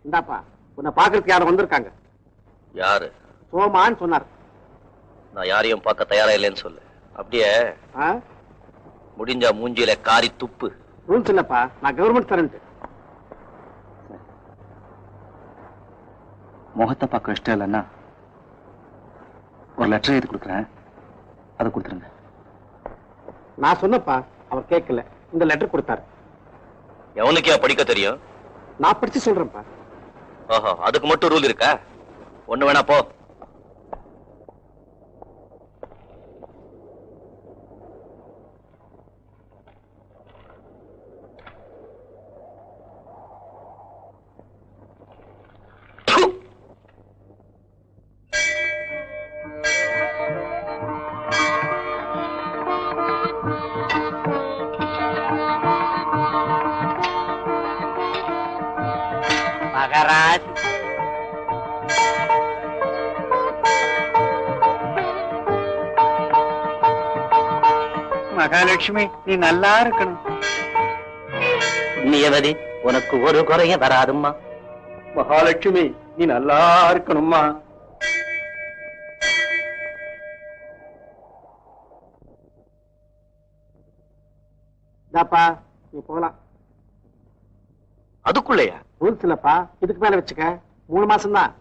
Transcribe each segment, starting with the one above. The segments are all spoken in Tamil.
இந்தாப்பா, உன்னை பாக்குறதுக்கு யாரும் வந்திருக்காங்க. யாரு? சோமான்னு சொன்னார். நான் யாரையும் பார்க்க தயாரா இல்லைன்னு சொல்லு. அப்படியே முடிஞ்சா மூஞ்சியில காரி துப்பு. ரூல்ஸ் இல்லப்பா, நான் கவர்மெண்ட் சர்வெண்ட். முகத்தை பார்க்க இஷ்டம் இல்லைன்னா ஒரு லெட்டர் எழுதி கொடுக்குறேன், அதை கொடுத்துருங்க. நான் சொன்னப்பா, அவர் கேட்கல. இந்த லெட்டர் கொடுத்தாரு. எவனுக்கே படிக்க தெரியும்? நான் படிச்சு சொல்றேன்ப்பா. ஓஹோ, அதுக்கு மட்டும் ரூல் இருக்கா? ஒண்ணு வேணா போ. மகாராஜ், மகாலட்சுமி நீ நல்லா இருக்கணும். புண்ணியவதி, உனக்கு ஒரு குறையும் வராதும்மா. மகாலட்சுமி நீ நல்லா இருக்கணும்மா. இந்தாப்பா, நீ போகலாம். அதுக்குள்ளயா? ரூல்ஸ் இல்லப்பா, இதுக்கு மேல வச்சுக்க. 3 மாசம் தான்.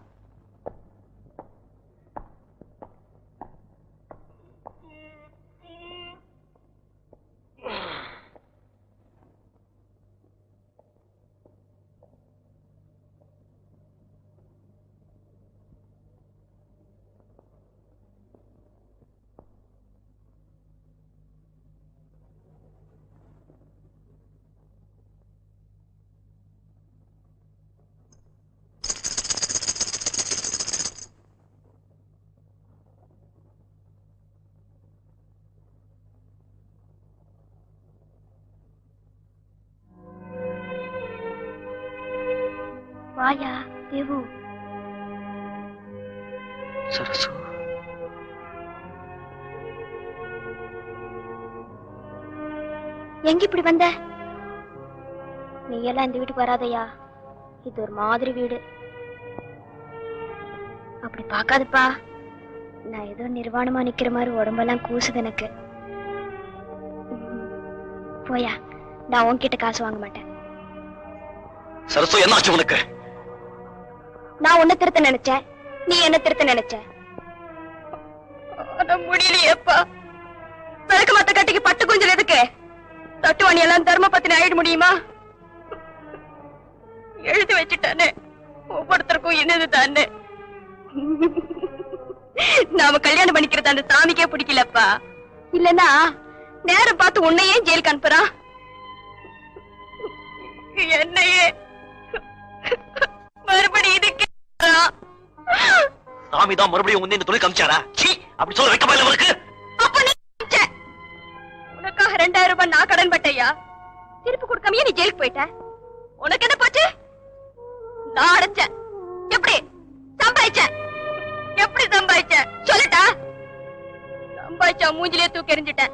வாயா தேவு. சரசு, எங்க இப்படி வந்த? நீ எல்லாம் இந்த வீட்டுக்கு வராதையா, இது ஒரு மாதிரி வீடு. அப்படி பாக்காதப்பா, நான் ஏதோ நிர்வாணமா நிக்கிற மாதிரி உடம்பெல்லாம் கூசுது எனக்கு. போயா, நான் உன்கிட்ட காசு வாங்க மாட்டேன். சரசு என்னாச்சு உனக்கு? நான் உன்னை திருத்த நினைச்சேன், நீ என்ன திருத்த நினைச்ச. முடியலையேப்பா. விளக்கு மத்த கட்டிக்கு பட்டு குஞ்சல் எதுக்கு? தட்டுவாணி எல்லாம் தர்ம பத்தினி ஆயிட முடியுமா? எழுதி வச்சுட்டானே, ஒவ்வொருத்தருக்கும் என்னது தானே. நாம கல்யாணம் பண்ணிக்கிறது அந்த சாமிக்கே பிடிக்கலப்பா. இல்லன்னா நேரம் பார்த்து உன்னையே ஜெயிலுக்கு அனுப்புறான். என்னையே மறுபடியும் இதுக்கு சாமிதான் மறுபடியும் உன்னை இந்த தொழில் காமிச்சாரா? அப்படி சொல்ல வைக்க மாட்டேன் உனக்கு. அப்ப நீ உனக்காக 2000 ரூபாய் நான் கடன் பட்டையா? திருப்பி கொடுக்காமயே நீ ஜெயிலுக்கு போயிட்ட. உனக்கு என்ன போச்சு? நான் அடைச்சேன். எப்படி சம்பாதிச்சேன்? எப்படி சம்பாதிச்சேன் சொல்லட்டா? சம்பாதிச்சா மூஞ்சிலே தூக்கி எறிஞ்சிட்டேன்.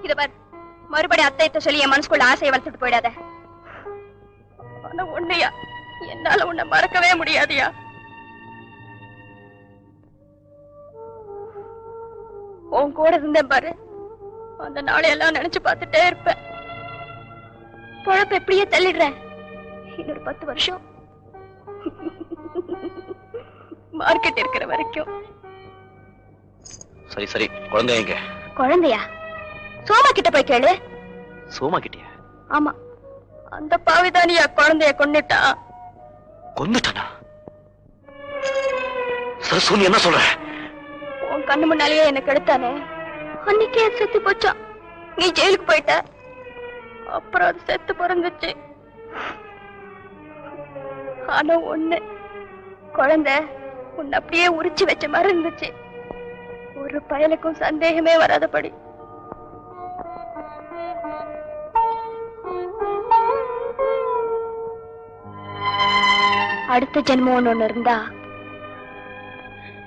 இத பாரு, மறுபடியும் அத்தையத்தை சொல்லி என் மனசுக்குள்ள ஆசையை வளர்த்துட்டு போயிடாத. ஆனா உன்னையா, என்னால உன்னை மறக்கவே முடியாதியா. உன் கூட இருந்தேன் பாரு, அந்த நாளையெல்லாம் நினைச்சு பார்த்துட்டே இருப்பேன். பொழப்ப எப்படியே தள்ளிடுறேன். இன்னொரு 10 வருஷம் மார்க்கெட் இருக்கிற வரைக்கும். சரி சரி, குழந்தை எங்க? குழந்தையா? சோமா கிட்ட போய் கேளு. சோமா கிட்டியா? ஆமா, அந்த பாவிதானியா குழந்தைய கொன்னுட்டான். கொன்னுட்டானா? சரசு நீ என்ன சொல்ற? உன் கண்ணு முன்னாலேயே எனக்கு எடுத்தானே, அன்னைக்கே செத்து போச்சான். நீ ஜெயிலுக்கு போயிட்ட, அப்புறம் அது செத்து பிறந்துச்சு. ஆனா ஒண்ணு, குழந்தை உன்னை அப்படியே உரிச்சு வச்ச மாதிரி இருந்துச்சு. ஒரு பயலுக்கும் சந்தேகமே வராதபடி. அடுத்த ஜென்மம் ஒண்ணு இருந்தா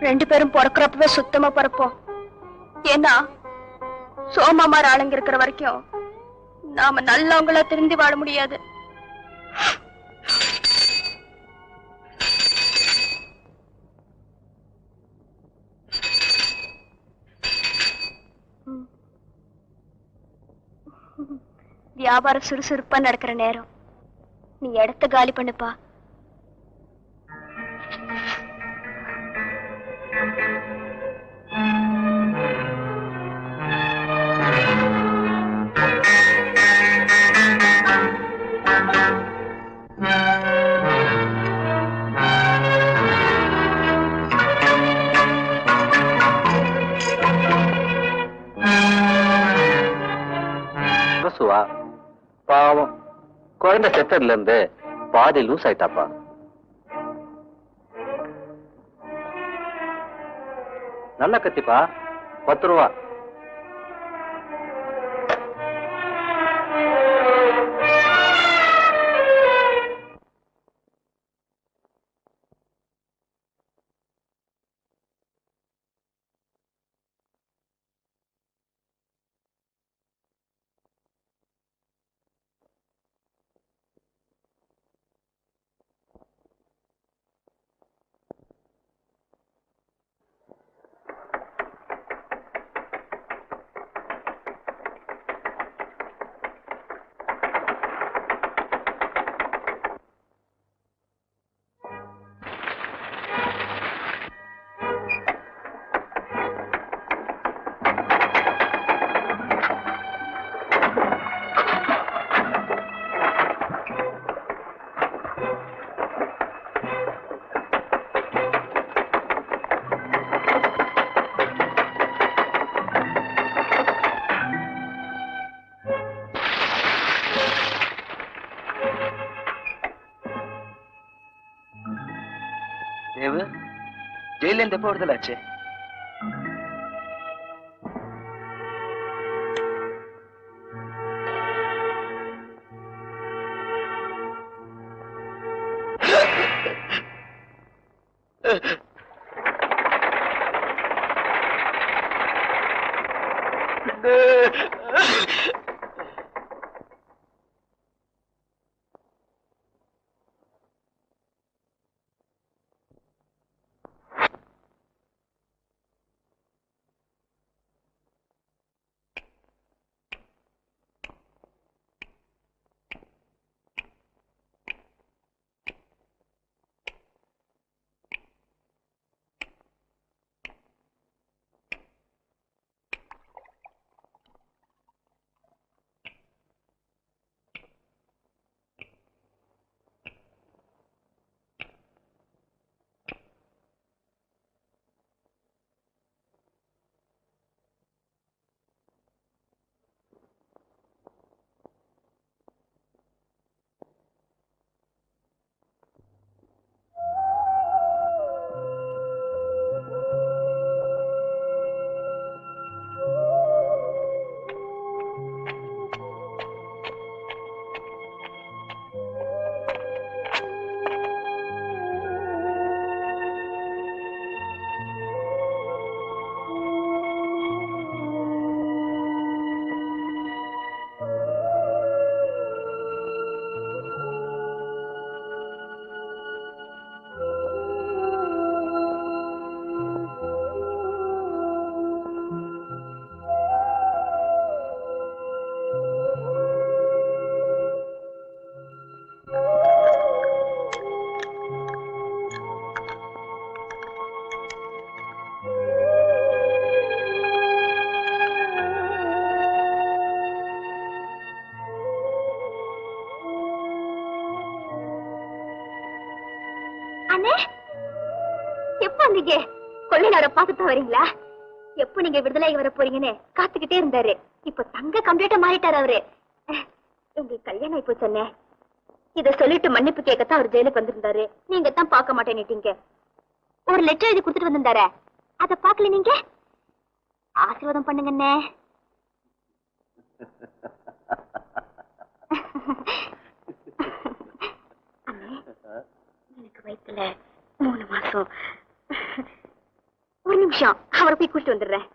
2 பேரும் பிறக்கிறப்பவே சுத்தமா பிறப்போம். ஏன்னா சோமாமார் ஆளுங்க இருக்கிற வரைக்கும் நாம நல்லவங்களா திருந்தி வாழ முடியாது. வியாபாரம் சுறுசுறுப்பா நடக்கிற நேரம். நீ இடத்த காலி பண்ணுப்பா. சுவா பாவம், குழந்தை செத்ததுல இருந்து பாதி லூஸ் ஆயிட்டாப்பா. நல்ல கத்திப்பா, 10 ரூபா. தேவு, ஜெயில இருந்து எப்ப விடுதலை ஆச்சு? கொள்ளையார பாத்துட்டு வரீங்களா? எப்ப நீங்க விடுதலை வர போறீங்கன்னு காத்துக்கிட்டே இருந்தாரு. இப்ப தங்க கம்ப்ளீட்டா மாறிட்டாரு அவரு. எங்க கல்யாணம் இப்போ சொன்னேன். இத சொல்லிட்டு மன்னிப்பு கேட்கத்தான் அவர் ஜெயிலுக்கு வந்திருந்தாரு. நீங்க தான் பார்க்க மாட்டேன்னுட்டீங்க. ஒரு லெட்டர் எழுதி கொடுத்துட்டு வந்திருந்தாரு. அத பாக்கல நீங்க? ஆசீர்வாதம் பண்ணுங்கண்ணே. எனக்கு வயித்துல 3 மாசம். ஒரு நிமிஷம், அவரை போய் கூட்டிட்டு வந்துடுறேன்.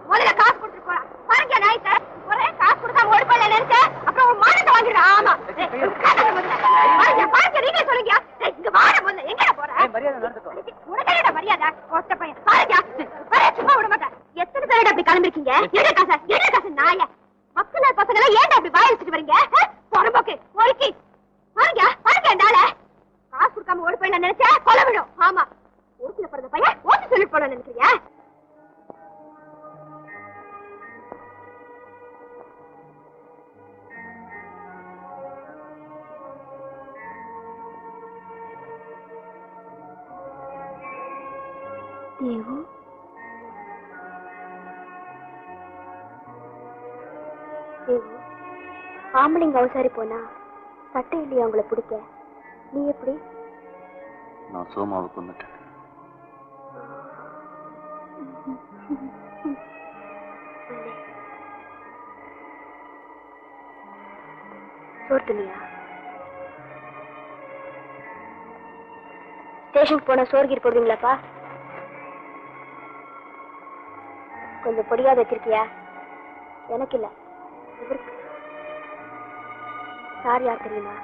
முதல்ல காசு கொடுத்துட்டு போலாம். பாருங்க நாய் சார், ஒரே காசு கொடுக்காம ஓடி போயில நினைச்சேன். அப்புறம் உன் மானத்தை வாங்கிடுற. ஆமா பாருங்க, நீங்களே சொல்லுங்க. இங்க வாட முதல்ல, எங்க போற? உனக்கு என்னடா மரியாதை? கொட்ட பையன் பாருங்க, சும்மா விட மாட்டேன். எத்தனை பேரோட அப்படி கிளம்பிருக்கீங்க? என்ன காசு நாய மக்கள் பசங்க எல்லாம் ஏன்டா அப்படி வாய வச்சுட்டு வரீங்க? பொறம்போக்கு ஒழுக்கி பாருங்க என்னால காசு கொடுக்காம ஓடி போயில நினைச்சா கொலை விடும். ஆமா, ஓட்டுல பிறந்த பையன் ஓட்டு சொல்லி போட நினைக்கிறீங்க? தேவு, ஆம்பளைங்க அவசாரி போனா சட்டை இல்லையா அவங்கள பிடிக்க? நீ எப்படி? நான் சோமாவை கொண்டுட்டேன். சோர்த்துனியா? ஸ்டேஷனுக்கு போனா சோர்கீர் போடுவீங்களாப்பா? கொஞ்சம் பொடியா வச்சிருக்கியா? எனக்கு இல்ல, இவருக்கு. சார் யார் தெரியுமா?